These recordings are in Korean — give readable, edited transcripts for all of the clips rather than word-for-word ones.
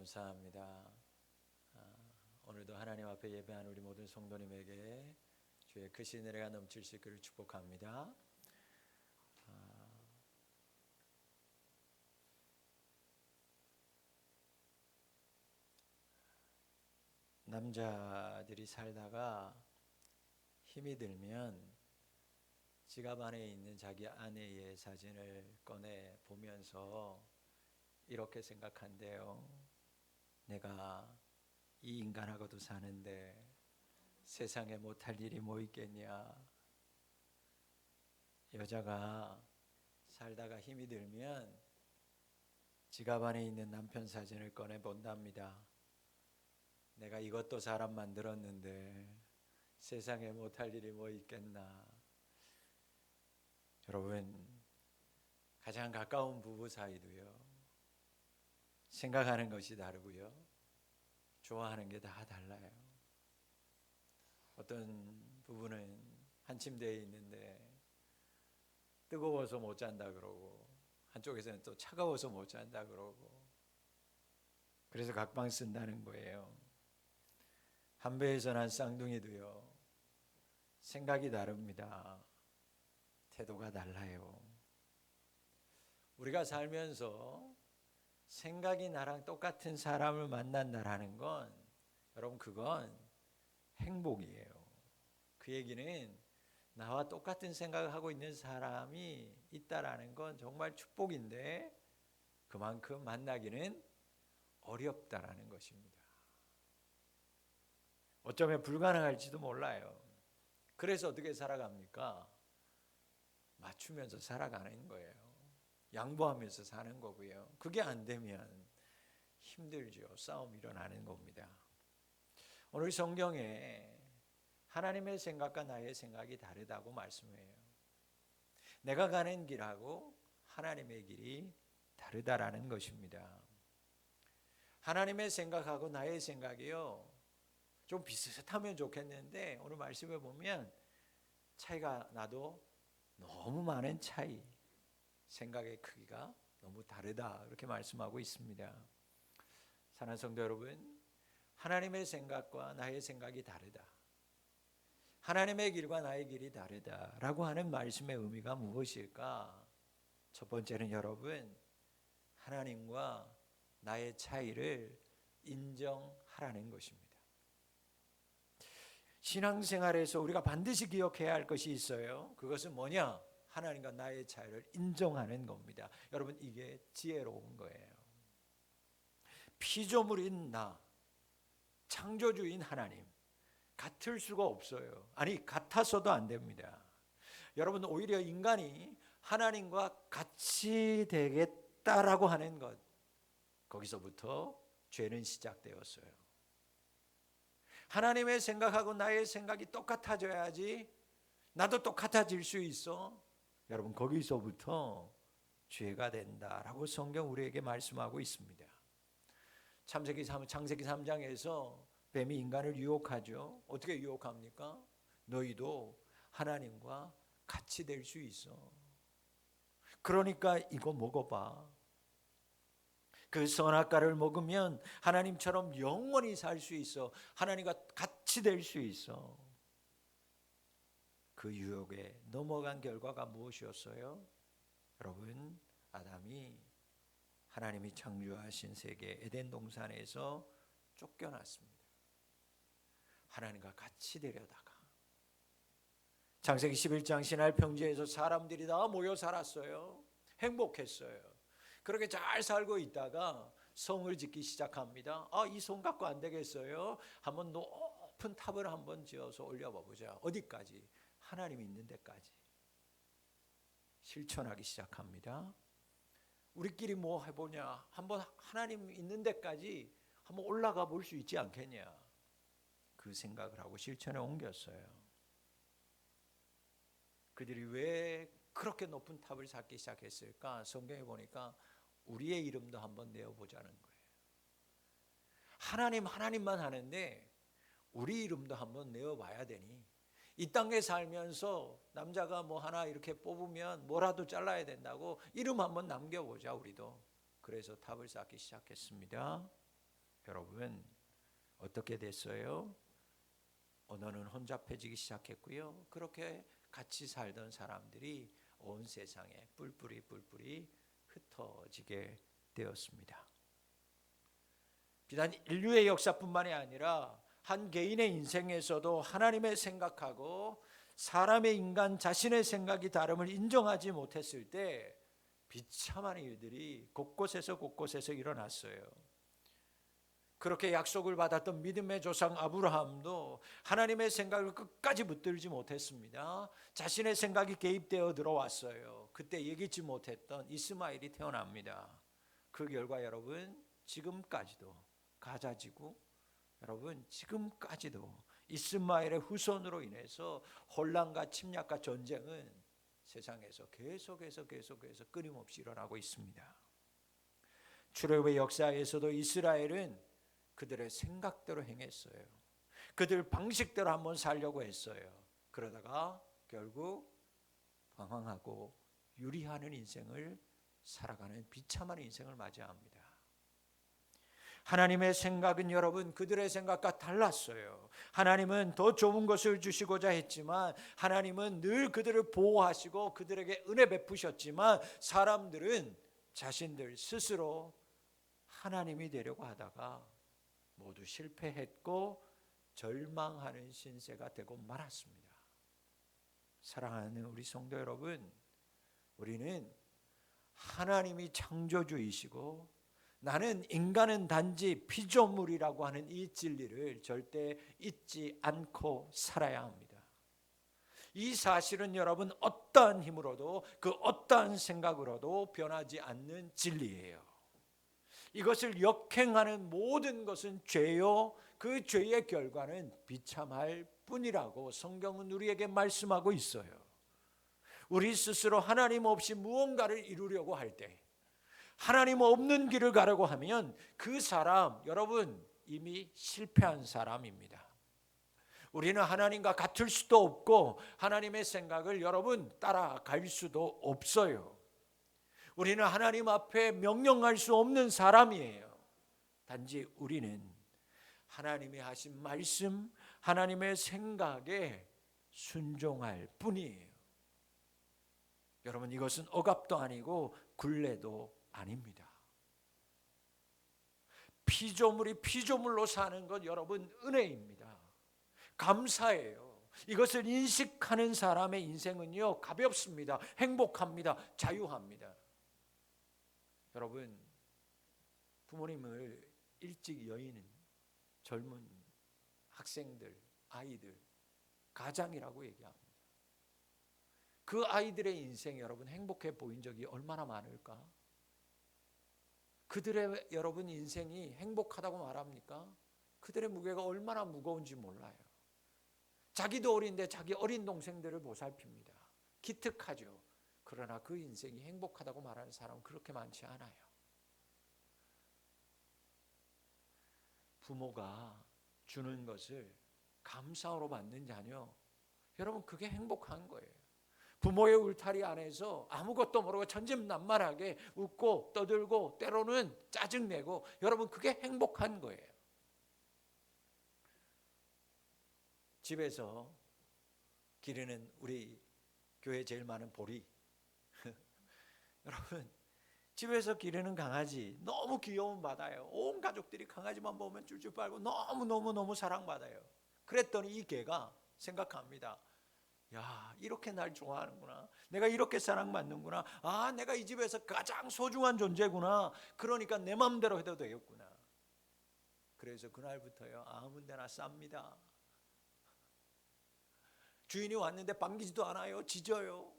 감사합니다. 오늘도 하나님 앞에 예배한 우리 모든 성도님에게 주의 크신 은혜가 넘칠 수 있기를 축복합니다. 남자들이 살다가 힘이 들면 지갑 안에 있는 자기 아내의 사진을 꺼내 보면서 이렇게 생각한대요. 내가 이 인간하고도 사는데 세상에 못할 일이 뭐 있겠냐. 여자가 살다가 힘이 들면 지갑 안에 있는 남편 사진을 꺼내 본답니다. 내가 이것도 사람 만들었는데 세상에 못할 일이 뭐 있겠나. 여러분, 가장 가까운 부부 사이도요, 생각하는 것이 다르고요, 좋아하는 게 다 달라요. 어떤 부부는 한 침대에 있는데 뜨거워서 못 잔다 그러고, 한쪽에서는 또 차가워서 못 잔다 그러고, 그래서 각방 쓴다는 거예요. 한 배에서 난 쌍둥이도요, 생각이 다릅니다. 태도가 달라요. 우리가 살면서 생각이 나랑 똑같은 사람을 만난다라는 건, 여러분, 그건 행복이에요. 그 얘기는 나와 똑같은 생각을 하고 있는 사람이 있다라는 건 정말 축복인데, 그만큼 만나기는 어렵다라는 것입니다. 어쩌면 불가능할지도 몰라요. 그래서 어떻게 살아갑니까? 맞추면서 살아가는 거예요. 양보하면서 사는 거고요. 그게 안 되면 힘들죠. 싸움이 일어나는 겁니다. 오늘 성경에 하나님의 생각과 나의 생각이 다르다고 말씀해요. 내가 가는 길하고 하나님의 길이 다르다라는 것입니다. 하나님의 생각하고 나의 생각이요, 좀 비슷하면 좋겠는데 오늘 말씀에 보면 차이가 나도 너무 많은 차이, 생각의 크기가 너무 다르다, 이렇게 말씀하고 있습니다. 사랑하는 성도 여러분, 하나님의 생각과 나의 생각이 다르다, 하나님의 길과 나의 길이 다르다라고 하는 말씀의 의미가 무엇일까? 첫 번째는 여러분, 하나님과 나의 차이를 인정하라는 것입니다. 신앙생활에서 우리가 반드시 기억해야 할 것이 있어요. 그것은 뭐냐? 하나님과 나의 차이를 인정하는 겁니다. 여러분, 이게 지혜로운 거예요. 피조물인 나, 창조주인 하나님, 같을 수가 없어요. 아니, 같아서도 안 됩니다. 여러분, 오히려 인간이 하나님과 같이 되겠다라고 하는 것, 거기서부터 죄는 시작되었어요. 하나님의 생각하고 나의 생각이 똑같아져야지 나도 똑같아질 수 있어. 여러분, 거기서부터 죄가 된다라고 성경 우리에게 말씀하고 있습니다. 창세기 3장에서 뱀이 인간을 유혹하죠. 어떻게 유혹합니까? 너희도 하나님과 같이 될 수 있어. 그러니까 이거 먹어봐. 그 선악과를 먹으면 하나님처럼 영원히 살 수 있어. 하나님과 같이 될 수 있어. 그 유혹에 넘어간 결과가 무엇이었어요? 여러분, 아담이 하나님이 창조하신 세계 에덴 동산에서 쫓겨났습니다. 하나님과 같이 되려다가 창세기 11장 신할 평지에서 사람들이 다 모여 살았어요. 행복했어요. 그렇게 잘 살고 있다가 성을 짓기 시작합니다. 이 성 갖고 안 되겠어요. 한번 높은 탑을 한번 지어서 올려봐 보자. 어디까지? 하나님 있는 데까지. 실천하기 시작합니다. 우리끼리 뭐 해보냐? 한번 하나님 있는 데까지 한번 올라가 볼 수 있지 않겠냐? 그 생각을 하고 실천에 옮겼어요. 그들이 왜 그렇게 높은 탑을 쌓기 시작했을까? 성경에 보니까 우리의 이름도 한번 내어보자는 거예요. 하나님만 하는데 우리 이름도 한번 내어봐야 되니, 이 땅에 살면서 남자가 뭐 하나 이렇게 뽑으면 뭐라도 잘라야 된다고 이름 한번 남겨보자 우리도. 그래서 탑을 쌓기 시작했습니다. 여러분 어떻게 됐어요? 언어는 혼잡해지기 시작했고요. 그렇게 같이 살던 사람들이 온 세상에 뿔뿔이 흩어지게 되었습니다. 비단 인류의 역사뿐만이 아니라 한 개인의 인생에서도 하나님의 생각하고 사람의 인간 자신의 생각이 다름을 인정하지 못했을 때 비참한 일들이 곳곳에서 일어났어요. 그렇게 약속을 받았던 믿음의 조상 아브라함도 하나님의 생각을 끝까지 붙들지 못했습니다. 자신의 생각이 개입되어 들어왔어요. 그때 예기치 못했던 이스마엘이 태어납니다. 그 결과 여러분 지금까지도 가자지구, 여러분 지금까지도 이스마엘의 후손으로 인해서 혼란과 침략과 전쟁은 세상에서 계속해서 끊임없이 일어나고 있습니다. 출애굽의 역사에서도 이스라엘은 그들의 생각대로 행했어요. 그들 방식대로 한번 살려고 했어요. 그러다가 결국 방황하고 유리하는 인생을 살아가는 비참한 인생을 맞이합니다. 하나님의 생각은 여러분 그들의 생각과 달랐어요. 하나님은 더 좋은 것을 주시고자 했지만 하나님은 늘 그들을 보호하시고 그들에게 은혜 베푸셨지만 사람들은 자신들 스스로 하나님이 되려고 하다가 모두 실패했고 절망하는 신세가 되고 말았습니다. 사랑하는 우리 성도 여러분, 우리는 하나님이 창조주이시고 나는 인간은 단지 피조물이라고 하는 이 진리를 절대 잊지 않고 살아야 합니다. 이 사실은 여러분 어떠한 힘으로도 그 어떠한 생각으로도 변하지 않는 진리예요. 이것을 역행하는 모든 것은 죄요, 그 죄의 결과는 비참할 뿐이라고 성경은 우리에게 말씀하고 있어요. 우리 스스로 하나님 없이 무언가를 이루려고 할 때, 하나님 없는 길을 가려고 하면 그 사람 여러분 이미 실패한 사람입니다. 우리는 하나님과 같을 수도 없고 하나님의 생각을 여러분 따라갈 수도 없어요. 우리는 하나님 앞에 명령할 수 없는 사람이에요. 단지 우리는 하나님이 하신 말씀, 하나님의 생각에 순종할 뿐이에요. 여러분 이것은 억압도 아니고 굴레도 아닙니다. 피조물이 피조물로 사는 것 여러분 은혜입니다. 감사해요. 이것을 인식하는 사람의 인생은요 가볍습니다. 행복합니다. 자유합니다. 여러분 부모님을 일찍 여의는 젊은 학생들, 아이들, 가장이라고 얘기합니다. 그 아이들의 인생 여러분 행복해 보인 적이 얼마나 많을까? 그들의 여러분 인생이 행복하다고 말합니까? 그들의 무게가 얼마나 무거운지 몰라요. 자기도 어린데 자기 어린 동생들을 보살핍니다. 기특하죠. 그러나 그 인생이 행복하다고 말하는 사람은 그렇게 많지 않아요. 부모가 주는 것을 감사로 받는 자녀, 여러분 그게 행복한 거예요. 부모의 울타리 안에서 아무것도 모르고 천진난만하게 웃고 떠들고 때로는 짜증내고 여러분 그게 행복한 거예요. 집에서 기르는 우리 교회 제일 많은 보리 여러분 집에서 기르는 강아지 너무 귀여움 받아요. 온 가족들이 강아지만 보면 쫄쫄 빨고 너무 사랑받아요. 그랬더니 이 개가 생각합니다. 야, 이렇게 날 좋아하는구나. 내가 이렇게 사랑받는구나. 아, 내가 이 집에서 가장 소중한 존재구나. 그러니까 내 마음대로 해도 되겠구나. 그래서 그날부터요 아무 데나 쌉니다. 주인이 왔는데 반기지도 않아요. 짖어요.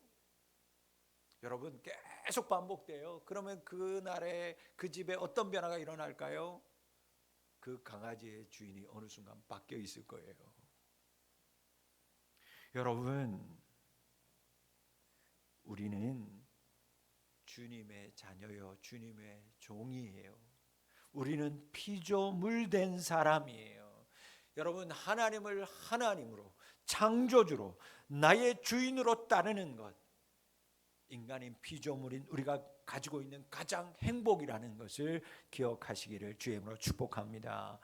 여러분 계속 반복돼요. 그러면 그날에 그 집에 어떤 변화가 일어날까요? 그 강아지의 주인이 어느 순간 바뀌어 있을 거예요. 여러분 우리는 주님의 자녀요 주님의 종이에요. 우리는 피조물 된 사람이에요. 여러분 하나님을 하나님으로 창조주로 나의 주인으로 따르는 것, 인간인 피조물인 우리가 가지고 있는 가장 행복이라는 것을 기억하시기를 주의 이름으로 축복합니다.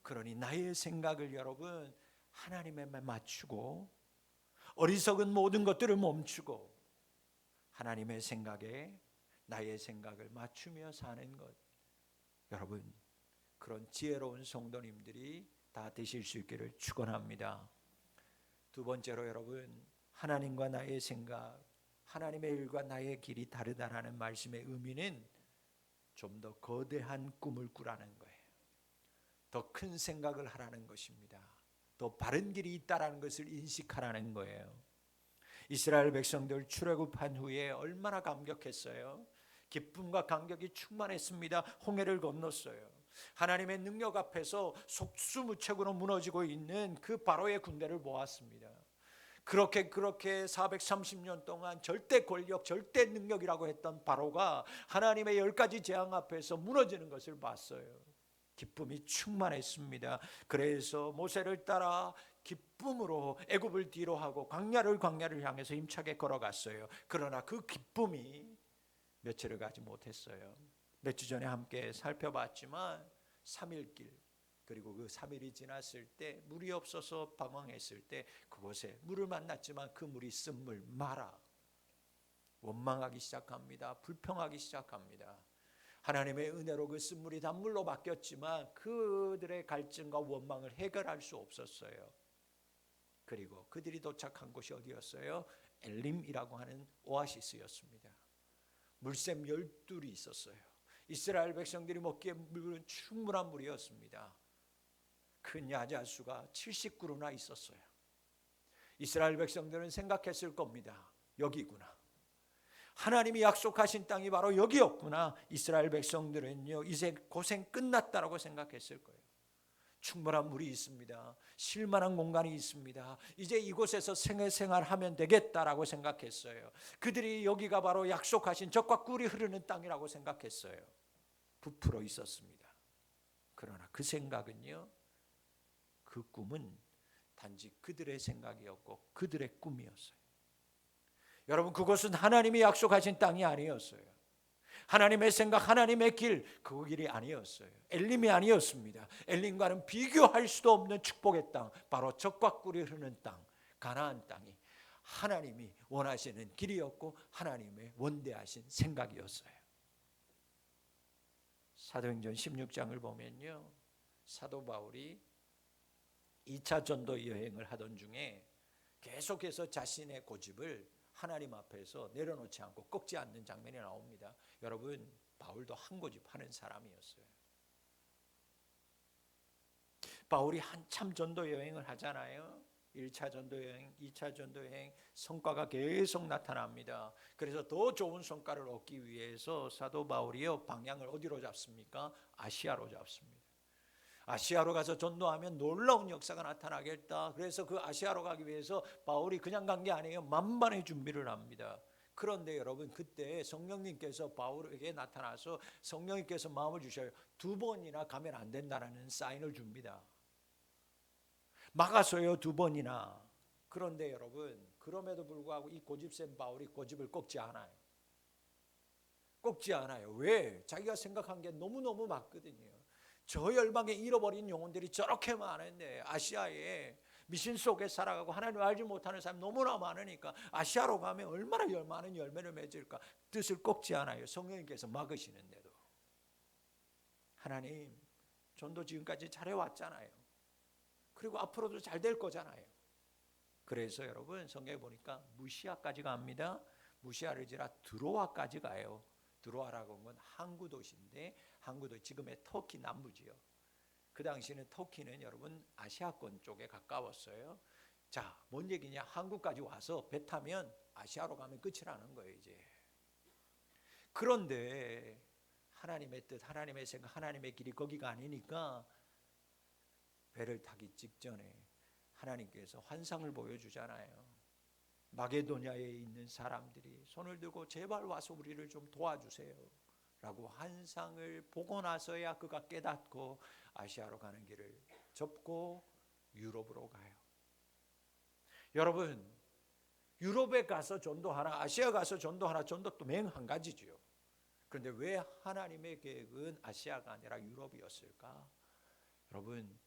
그러니 나의 생각을 여러분 하나님에 맞추고 어리석은 모든 것들을 멈추고 하나님의 생각에 나의 생각을 맞추며 사는 것, 여러분 그런 지혜로운 성도님들이 다 되실 수 있기를 축원합니다. 두 번째로 여러분, 하나님과 나의 생각, 하나님의 일과 나의 길이 다르다라는 말씀의 의미는 좀 더 거대한 꿈을 꾸라는 거예요. 더 큰 생각을 하라는 것입니다. 더 바른 길이 있다라는 것을 인식하라는 거예요. 이스라엘 백성들 출애굽한 후에 얼마나 감격했어요. 기쁨과 감격이 충만했습니다. 홍해를 건넜어요. 하나님의 능력 앞에서 속수무책으로 무너지고 있는 그 바로의 군대를 모았습니다. 그렇게 430년 동안 절대 권력, 절대 능력이라고 했던 바로가 하나님의 10가지 재앙 앞에서 무너지는 것을 봤어요. 기쁨이 충만했습니다. 그래서 모세를 따라 기쁨으로 애굽을 뒤로하고 광야를 향해서 힘차게 걸어갔어요. 그러나 그 기쁨이 며칠을 가지 못했어요. 몇 주 전에 함께 살펴봤지만 3일길, 그리고 그 3일이 지났을 때 물이 없어서 방황했을 때 그곳에 물을 만났지만 그 물이 쓴물 마라, 원망하기 시작합니다. 불평하기 시작합니다. 하나님의 은혜로 그 쓴물이 단물로 바뀌었지만 그들의 갈증과 원망을 해결할 수 없었어요. 그리고 그들이 도착한 곳이 어디였어요? 엘림이라고 하는 오아시스였습니다. 물샘 12이 있었어요. 이스라엘 백성들이 먹기에 물은 충분한 물이었습니다. 큰 야자수가 70그루나 있었어요. 이스라엘 백성들은 생각했을 겁니다. 여기구나. 하나님이 약속하신 땅이 바로 여기였구나. 이스라엘 백성들은요, 이제 고생 끝났다라고 생각했을 거예요. 충분한 물이 있습니다. 쉴만한 공간이 있습니다. 이제 이곳에서 생활하면 되겠다라고 생각했어요. 그들이 여기가 바로 약속하신 젖과 꿀이 흐르는 땅이라고 생각했어요. 부풀어 있었습니다. 그러나 그 생각은요, 그 꿈은 단지 그들의 생각이었고 그들의 꿈이었어요. 여러분, 그것은 하나님이 약속하신 땅이 아니었어요. 하나님의 생각, 하나님의 길, 그 길이 아니었어요. 엘림이 아니었습니다. 엘림과는 비교할 수도 없는 축복의 땅, 바로 젖과 꿀이 흐르는 땅, 가나안 땅이 하나님이 원하시는 길이었고 하나님의 원대하신 생각이었어요. 사도행전 16장을 보면요, 사도 바울이 2차 전도 여행을 하던 중에 계속해서 자신의 고집을 하나님 앞에서 내려놓지 않고 꺾지 않는 장면이 나옵니다. 여러분, 바울도 한 고집 하는 사람이었어요. 바울이 한참 전도 여행을 하잖아요. 1차 전도 여행, 2차 전도 여행, 성과가 계속 나타납니다. 그래서 더 좋은 성과를 얻기 위해서 사도 바울이요, 방향을 어디로 잡습니까? 아시아로 잡습니다. 아시아로 가서 전도하면 놀라운 역사가 나타나겠다. 그래서 그 아시아로 가기 위해서 바울이 그냥 간 게 아니에요. 만반의 준비를 합니다. 그런데 여러분, 그때 성령님께서 바울에게 나타나서 성령님께서 마음을 주셔요. 2번이나 가면 안 된다는 사인을 줍니다. 막아서요, 2번이나. 그런데 여러분, 그럼에도 불구하고 이 고집센 바울이 고집을 꺾지 않아요. 꺾지 않아요. 왜? 자기가 생각한 게 너무너무 맞거든요. 저 열방에 잃어버린 영혼들이 저렇게 많은데 아시아에 미신 속에 살아가고 하나님을 알지 못하는 사람이 너무나 많으니까 아시아로 가면 얼마나 많은 열매를 맺을까. 뜻을 꺾지 않아요. 성령님께서 막으시는데도. 하나님, 전도 지금까지 잘해왔잖아요. 그리고 앞으로도 잘 될 거잖아요. 그래서 여러분, 성경에 보니까 무시아까지 갑니다. 무시아를 지나 드로아까지 가요. 드로아라고 하는 건 항구 도시인데, 항구도 지금의 터키 남부지요. 그 당시에는 터키는 여러분 아시아권 쪽에 가까웠어요. 자, 뭔 얘기냐? 한국까지 와서 배 타면 아시아로 가면 끝이라는 거예요, 이제. 그런데 하나님의 뜻, 하나님의 생각, 하나님의 길이 거기가 아니니까 배를 타기 직전에 하나님께서 환상을 보여주잖아요. 마게도냐에 있는 사람들이 손을 들고 제발 와서 우리를 좀 도와주세요 라고 환상을 보고 나서야 그가 깨닫고 아시아로 가는 길을 접고 유럽으로 가요. 여러분, 유럽에 가서 전도하나 아시아 가서 전도하나, 전도 또 맹 한 가지죠. 그런데 왜 하나님의 계획은 아시아가 아니라 유럽이었을까? 여러분,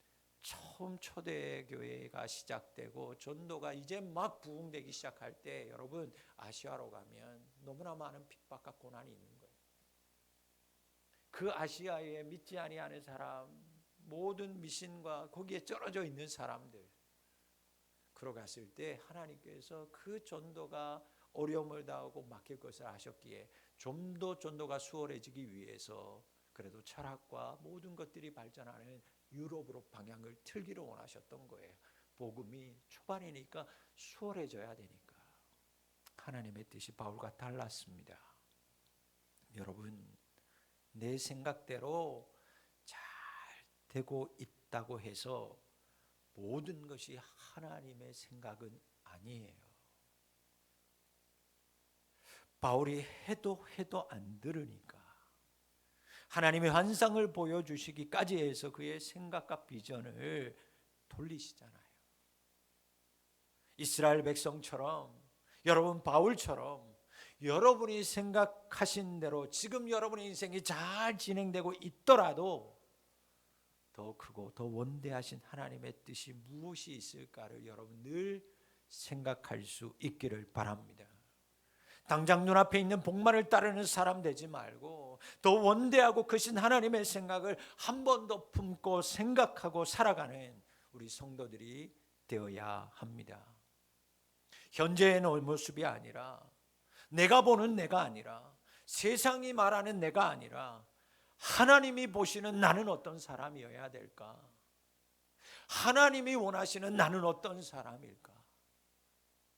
처음 초대교회가 시작되고 전도가 이제 막 부흥되기 시작할 때 여러분, 아시아로 가면 너무나 많은 핍박과 고난이 있는 거예요. 그 아시아에 믿지 아니하는 사람, 모든 미신과 거기에 쩔어져 있는 사람들, 그러 갔을 때 하나님께서 그 전도가 어려움을 당하고 막힐 것을 아셨기에 좀 더 전도가 수월해지기 위해서 그래도 철학과 모든 것들이 발전하는 유럽으로 방향을 틀기를 원하셨던 거예요. 복음이 초반이니까 수월해져야 되니까. 하나님의 뜻이 바울과 달랐습니다. 여러분, 내 생각대로 잘 되고 있다고 해서 모든 것이 하나님의 생각은 아니에요. 바울이 해도 안 들으니까 하나님의 환상을 보여주시기까지 해서 그의 생각과 비전을 돌리시잖아요. 이스라엘 백성처럼, 여러분 바울처럼 여러분이 생각하신 대로 지금 여러분의 인생이 잘 진행되고 있더라도 더 크고 더 원대하신 하나님의 뜻이 무엇이 있을까를 여러분 늘 생각할 수 있기를 바랍니다. 당장 눈앞에 있는 복만을 따르는 사람 되지 말고 더 원대하고 크신 하나님의 생각을 한 번 더 품고 생각하고 살아가는 우리 성도들이 되어야 합니다. 현재의 모습이 아니라, 내가 보는 내가 아니라, 세상이 말하는 내가 아니라 하나님이 보시는 나는 어떤 사람이어야 될까? 하나님이 원하시는 나는 어떤 사람일까?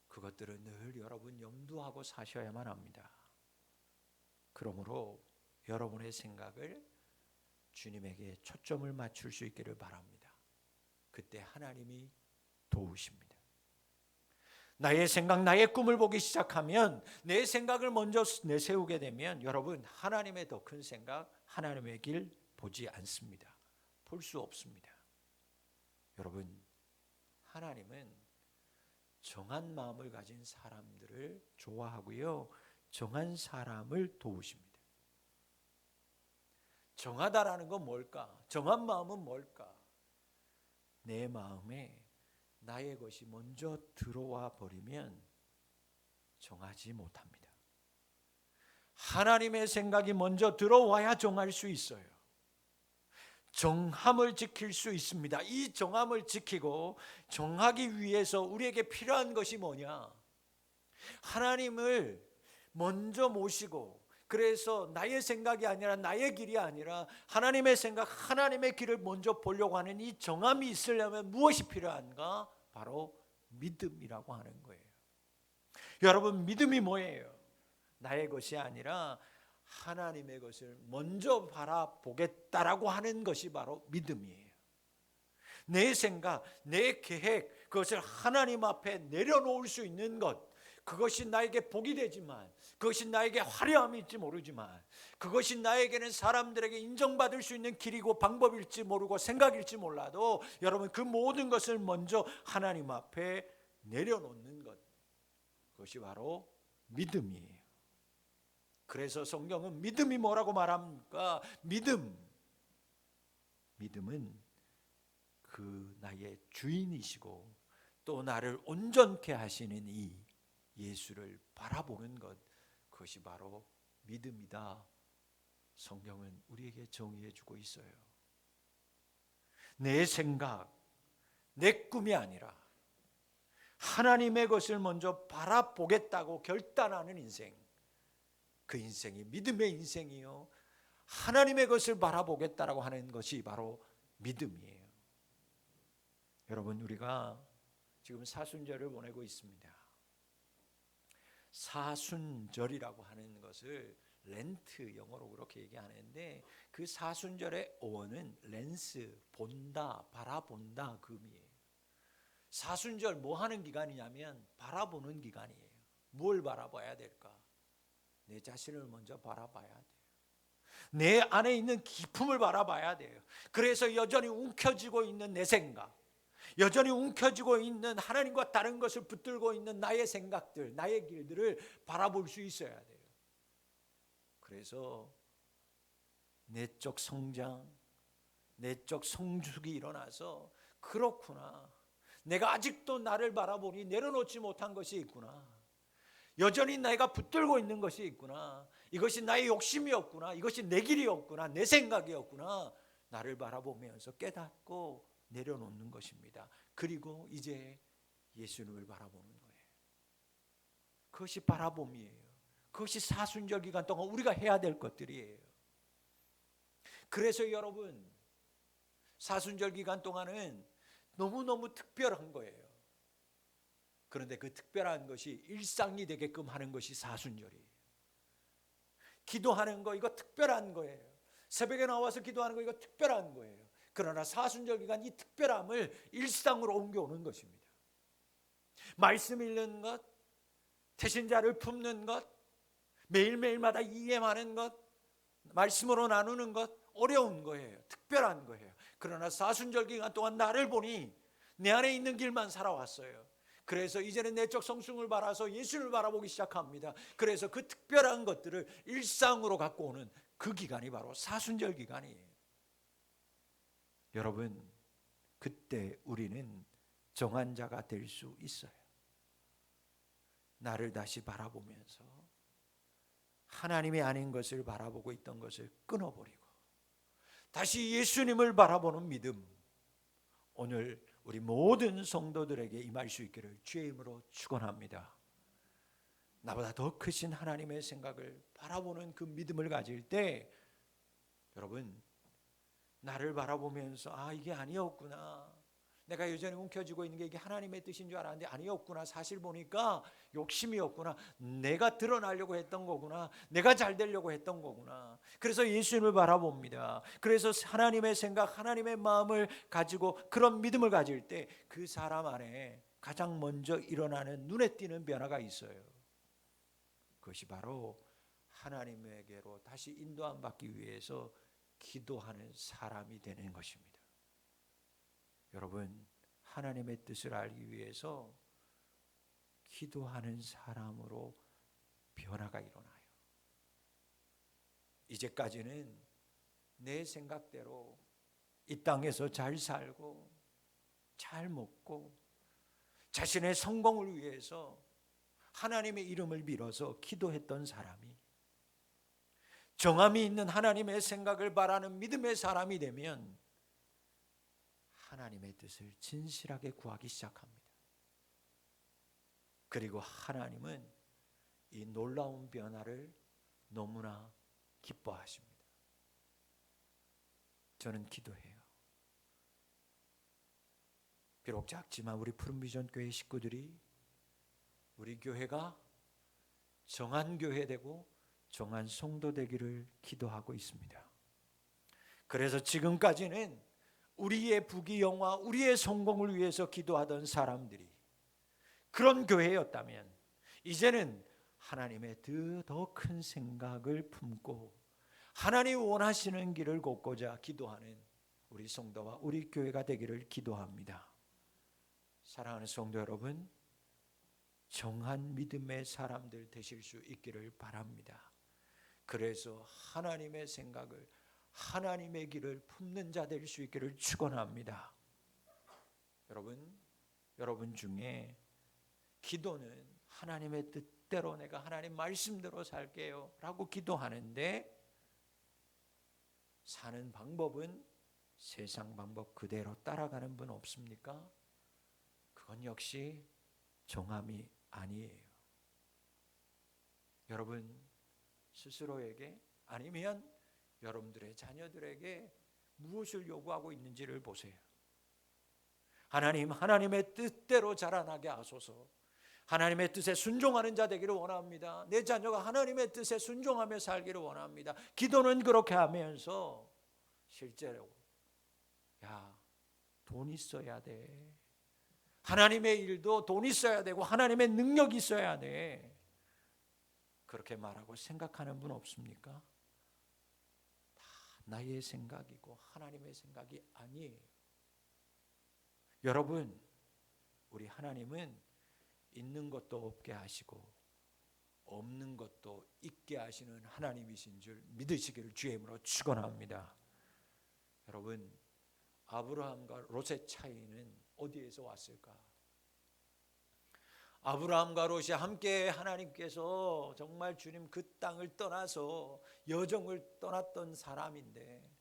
그것들을 늘 여러분 염두하고 사셔야만 합니다. 그러므로 여러분의 생각을 주님에게 초점을 맞출 수 있기를 바랍니다. 그때 하나님이 도우십니다. 나의 생각, 나의 꿈을 보기 시작하면, 내 생각을 먼저 내세우게 되면 여러분 하나님의 더 큰 생각, 하나님의 길 보지 않습니다. 볼 수 없습니다. 여러분, 하나님은 정한 마음을 가진 사람들을 좋아하고요, 정한 사람을 도우십니다. 정하다라는 건 뭘까? 정한 마음은 뭘까? 내 마음에 나의 것이 먼저 들어와 버리면 정하지 못합니다. 하나님의 생각이 먼저 들어와야 정할 수 있어요. 정함을 지킬 수 있습니다. 이 정함을 지키고 정하기 위해서 우리에게 필요한 것이 뭐냐? 하나님을 먼저 모시고, 그래서 나의 생각이 아니라 나의 길이 아니라 하나님의 생각, 하나님의 길을 먼저 보려고 하는 이 정함이 있으려면 무엇이 필요한가? 바로 믿음이라고 하는 거예요. 여러분, 믿음이 뭐예요? 나의 것이 아니라 하나님의 것을 먼저 바라보겠다라고 하는 것이 바로 믿음이에요. 내 생각, 내 계획, 그것을 하나님 앞에 내려놓을 수 있는 것, 그것이 나에게 복이 되지만, 그것이 나에게 화려함일지 모르지만, 그것이 나에게는 사람들에게 인정받을 수 있는 길이고 방법일지 모르고 생각일지 몰라도 여러분, 그 모든 것을 먼저 하나님 앞에 내려놓는 것, 그것이 바로 믿음이에요. 그래서 성경은 믿음이 뭐라고 말합니까? 믿음은 그 나의 주인이시고 또 나를 온전케 하시는 이 예수를 바라보는 것, 그것이 바로 믿음이다. 성경은 우리에게 정의해 주고 있어요. 내 생각, 내 꿈이 아니라 하나님의 것을 먼저 바라보겠다고 결단하는 인생, 그 인생이 믿음의 인생이요, 하나님의 것을 바라보겠다라고 하는 것이 바로 믿음이에요. 여러분, 우리가 지금 사순절을 보내고 있습니다. 사순절이라고 하는 것을 렌트, 영어로 그렇게 얘기하는데, 그 사순절의 어원은 렌스, 본다, 바라본다 그 의미예요. 사순절 뭐 하는 기간이냐면 바라보는 기간이에요. 뭘 바라봐야 될까? 내 자신을 먼저 바라봐야 돼요. 내 안에 있는 기품을 바라봐야 돼요. 그래서 여전히 움켜쥐고 있는 내 생각, 여전히 움켜쥐고 있는 하나님과 다른 것을 붙들고 있는 나의 생각들, 나의 길들을 바라볼 수 있어야 돼요. 그래서 내적 성장, 내적 성숙이 일어나서 그렇구나. 내가 아직도 나를 바라보니 내려놓지 못한 것이 있구나. 여전히 내가 붙들고 있는 것이 있구나. 이것이 나의 욕심이었구나. 이것이 내 길이었구나. 내 생각이었구나. 나를 바라보면서 깨닫고 내려놓는 것입니다. 그리고 이제 예수님을 바라보는 거예요. 그것이 바라봄이에요. 그것이 사순절 기간 동안 우리가 해야 될 것들이에요. 그래서 여러분, 사순절 기간 동안은 너무너무 특별한 거예요. 그런데 그 특별한 것이 일상이 되게끔 하는 것이 사순절이에요. 기도하는 거 이거 특별한 거예요. 새벽에 나와서 기도하는 거 이거 특별한 거예요. 그러나 사순절 기간 이 특별함을 일상으로 옮겨오는 것입니다. 말씀 읽는 것, 태신자를 품는 것, 매일매일마다 이해하는 것, 말씀으로 나누는 것 어려운 거예요. 특별한 거예요. 그러나 사순절 기간 동안 나를 보니 내 안에 있는 길만 살아왔어요. 그래서 이제는 내적 성숙을 바라서 예수를 바라보기 시작합니다. 그래서 그 특별한 것들을 일상으로 갖고 오는 그 기간이 바로 사순절 기간이에요. 여러분, 그때 우리는 정한 자가 될 수 있어요. 나를 다시 바라보면서 하나님이 아닌 것을 바라보고 있던 것을 끊어버리고 다시 예수님을 바라보는 믿음, 오늘 우리 모든 성도들에게 임할 수 있기를 주의 이름으로 축원합니다. 나보다 더 크신 하나님의 생각을 바라보는 그 믿음을 가질 때 여러분, 나를 바라보면서 아, 이게 아니었구나. 내가 여전히 움켜쥐고 있는 게 이게 하나님의 뜻인 줄 알았는데 아니었구나. 사실 보니까 욕심이었구나. 내가 드러나려고 했던 거구나. 내가 잘 되려고 했던 거구나. 그래서 예수님을 바라봅니다. 그래서 하나님의 생각, 하나님의 마음을 가지고 그런 믿음을 가질 때 그 사람 안에 가장 먼저 일어나는 눈에 띄는 변화가 있어요. 그것이 바로 하나님에게로 다시 인도함 받기 위해서 기도하는 사람이 되는 것입니다. 여러분, 하나님의 뜻을 알기 위해서 기도하는 사람으로 변화가 일어나요. 이제까지는 내 생각대로 이 땅에서 잘 살고 잘 먹고 자신의 성공을 위해서 하나님의 이름을 빌어서 기도했던 사람이 정함이 있는 하나님의 생각을 바라는 믿음의 사람이 되면 하나님의 뜻을 진실하게 구하기 시작합니다. 그리고 하나님은 이 놀라운 변화를 너무나 기뻐하십니다. 저는 기도해요. 비록 작지만 우리 푸른비전 교회 식구들이 우리 교회가 정한 교회 되고 정한 성도 되기를 기도하고 있습니다. 그래서 지금까지는 우리의 부귀영화, 우리의 성공을 위해서 기도하던 사람들이 그런 교회였다면 이제는 하나님의 더 큰 생각을 품고 하나님 원하시는 길을 걷고자 기도하는 우리 성도와 우리 교회가 되기를 기도합니다. 사랑하는 성도 여러분, 정한 믿음의 사람들 되실 수 있기를 바랍니다. 그래서 하나님의 생각을, 하나님의 길을 품는 자 될 수 있기를 축원합니다. 여러분 중에 기도는 하나님의 뜻대로 내가 하나님 말씀대로 살게요 라고 기도하는데 사는 방법은 세상 방법 그대로 따라가는 분 없습니까? 그건 역시 정함이 아니에요. 여러분 스스로에게 아니면 여러분들의 자녀들에게 무엇을 요구하고 있는지를 보세요. 하나님, 하나님의 뜻대로 자라나게 하소서. 하나님의 뜻에 순종하는 자 되기를 원합니다. 내 자녀가 하나님의 뜻에 순종하며 살기를 원합니다. 기도는 그렇게 하면서 실제로 돈 있어야 돼. 하나님의 일도 돈 있어야 되고 하나님의 능력이 있어야 돼. 그렇게 말하고 생각하는 분 없습니까? 다 나의 생각이고 하나님의 생각이 아니에요. 여러분, 우리 하나님은 있는 것도 없게 하시고 없는 것도 있게 하시는 하나님이신 줄 믿으시기를 주의 이름으로 축원합니다. 여러분, 아브라함과 롯의 차이는 어디에서 왔을까? 아브라함과 롯이 함께 하나님께서 정말 주님 그 땅을 떠나서 여정을 떠났던 사람인데,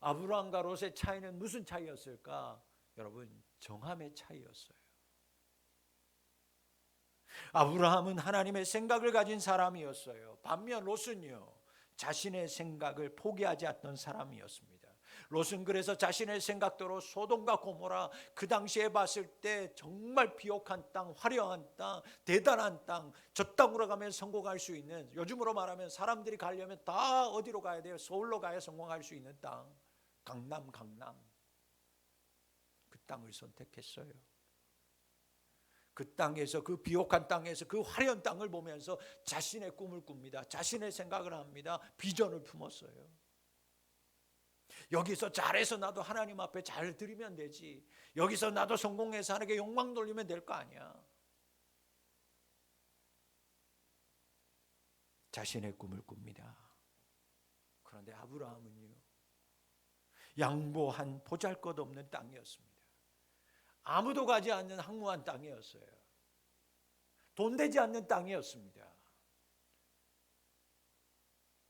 아브라함과 롯의 차이는 무슨 차이였을까? 여러분, 정함의 차이였어요. 아브라함은 하나님의 생각을 가진 사람이었어요. 반면 롯은요, 자신의 생각을 포기하지 않던 사람이었습니다. 롯은 그래서 자신의 생각대로 소돔과 고모라, 그 당시에 봤을 때 정말 비옥한 땅, 화려한 땅, 대단한 땅, 저 땅으로 가면 성공할 수 있는, 요즘으로 말하면 사람들이 가려면 다 어디로 가야 돼요? 서울로 가야 성공할 수 있는 땅, 강남. 그 땅을 선택했어요. 그 땅에서, 그 비옥한 땅에서 그 화려한 땅을 보면서 자신의 꿈을 꿉니다. 자신의 생각을 합니다. 비전을 품었어요. 여기서 잘해서 나도 하나님 앞에 잘 드리면 되지. 여기서 나도 성공해서 하나님께 영광 돌리면 될 거 아니야. 자신의 꿈을 꿉니다. 그런데 아브라함은요, 양보한 보잘것없는 땅이었습니다. 아무도 가지 않는 황무한 땅이었어요. 돈 되지 않는 땅이었습니다.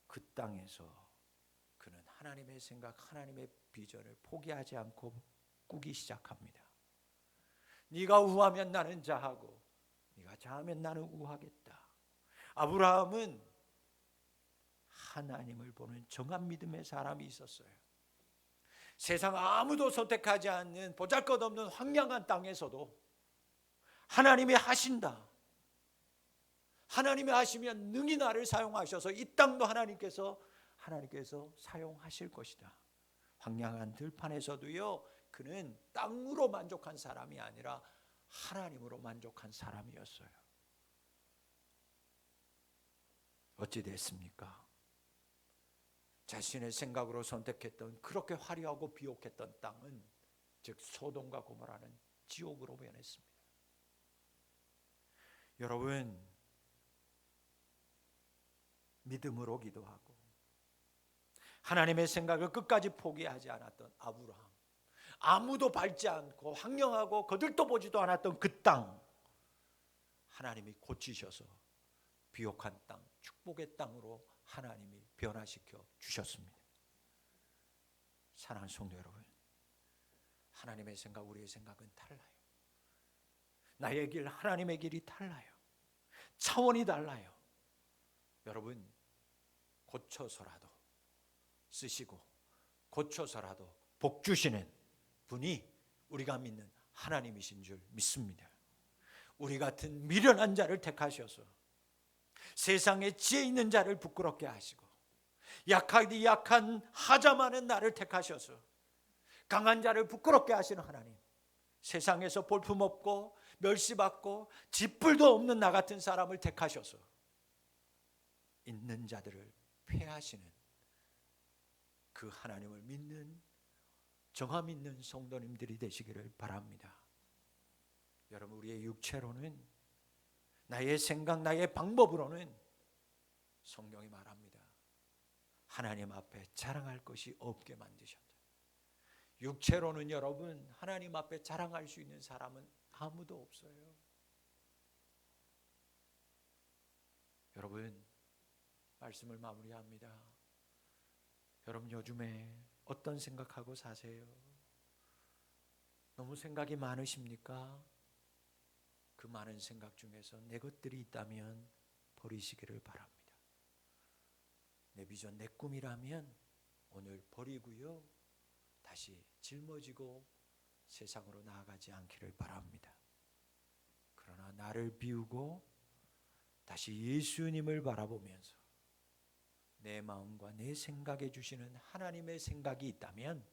그 땅에서 그는 하나님의 생각, 하나님의 비전을 포기하지 않고 꾸기 시작합니다. 네가 우하면 나는 자하고 네가 자하면 나는 우하겠다. 아브라함은 하나님을 보는 정한 믿음의 사람이 있었어요. 세상 아무도 선택하지 않는 보잘것없는 황량한 땅에서도 하나님이 하신다. 하나님이 하시면 능히 나를 사용하셔서 이 땅도 하나님께서 사용하실 것이다. 황량한 들판에서도요, 그는 땅으로 만족한 사람이 아니라 하나님으로 만족한 사람이었어요. 어찌 됐습니까? 자신의 생각으로 선택했던 그렇게 화려하고 비옥했던 땅은, 즉 소돔과 고모라는 지옥으로 변했습니다. 여러분, 믿음으로 기도하고 하나님의 생각을 끝까지 포기하지 않았던 아브라함, 아무도 밟지 않고 황량하고 거들떠 보지도 않았던 그 땅, 하나님이 고치셔서 비옥한 땅, 축복의 땅으로 하나님이 변화시켜 주셨습니다. 사랑하는 성도 여러분, 하나님의 생각, 우리의 생각은 달라요. 나의 길, 하나님의 길이 달라요. 차원이 달라요. 여러분, 고쳐서라도 쓰시고 고쳐서라도 복 주시는 분이 우리가 믿는 하나님이신 줄 믿습니다. 우리 같은 미련한 자를 택하셔서 세상에 지혜 있는 자를 부끄럽게 하시고 약하디 약한 하자 많은 나를 택하셔서 강한 자를 부끄럽게 하시는 하나님, 세상에서 볼품없고 멸시받고 쥐뿔도 없는 나 같은 사람을 택하셔서 있는 자들을 폐하시는 그 하나님을 믿는 정함 있는 성도님들이 되시기를 바랍니다. 여러분, 우리의 육체로는, 나의 생각, 나의 방법으로는 성경이 말합니다. 하나님 앞에 자랑할 것이 없게 만드셨다. 육체로는 여러분, 하나님 앞에 자랑할 수 있는 사람은 아무도 없어요. 여러분, 말씀을 마무리합니다. 여러분, 요즘에 어떤 생각하고 사세요? 너무 생각이 많으십니까? 그 많은 생각 중에서 내 것들이 있다면 버리시기를 바랍니다. 내 비전, 내 꿈이라면 오늘 버리고요, 다시 짊어지고 세상으로 나아가지 않기를 바랍니다. 그러나 나를 비우고 다시 예수님을 바라보면서 내 마음과 내 생각에 주시는 하나님의 생각이 있다면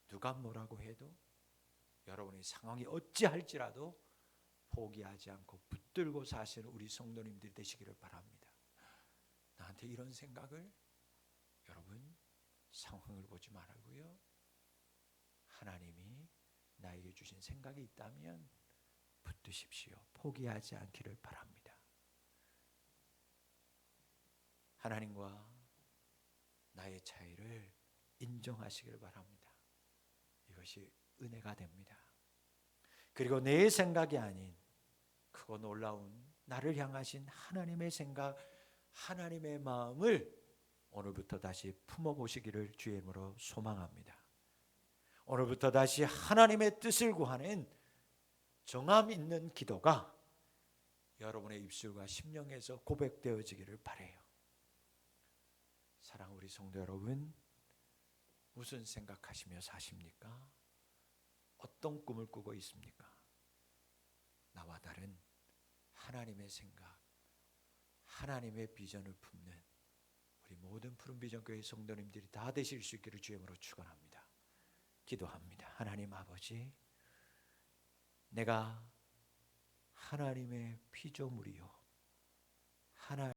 누가 뭐라고 해도 여러분의 상황이 어찌할지라도 포기하지 않고 붙들고 사시는 우리 성도님들이 되시기를 바랍니다. 나한테 이런 생각을, 여러분 상황을 보지 말고요, 하나님이 나에게 주신 생각이 있다면 붙드십시오. 포기하지 않기를 바랍니다. 하나님과 나의 차이를 인정하시길 바랍니다. 이것이 은혜가 됩니다. 그리고 내 생각이 아닌 크고 놀라운 나를 향하신 하나님의 생각, 하나님의 마음을 오늘부터 다시 품어보시기를 주의 이름으로 소망합니다. 오늘부터 다시 하나님의 뜻을 구하는 정함 있는 기도가 여러분의 입술과 심령에서 고백되어지기를 바라요. 사랑하는 우리 성도 여러분, 무슨 생각하시며 사십니까? 어떤 꿈을 꾸고 있습니까? 나와 다른 하나님의 생각, 하나님의 비전을 품는 우리 모든 푸른비전교회 성도님들이 다 되실 수 있기를 주의 이름으로 축원합니다. 기도합니다. 하나님 아버지, 내가 하나님의 피조물이요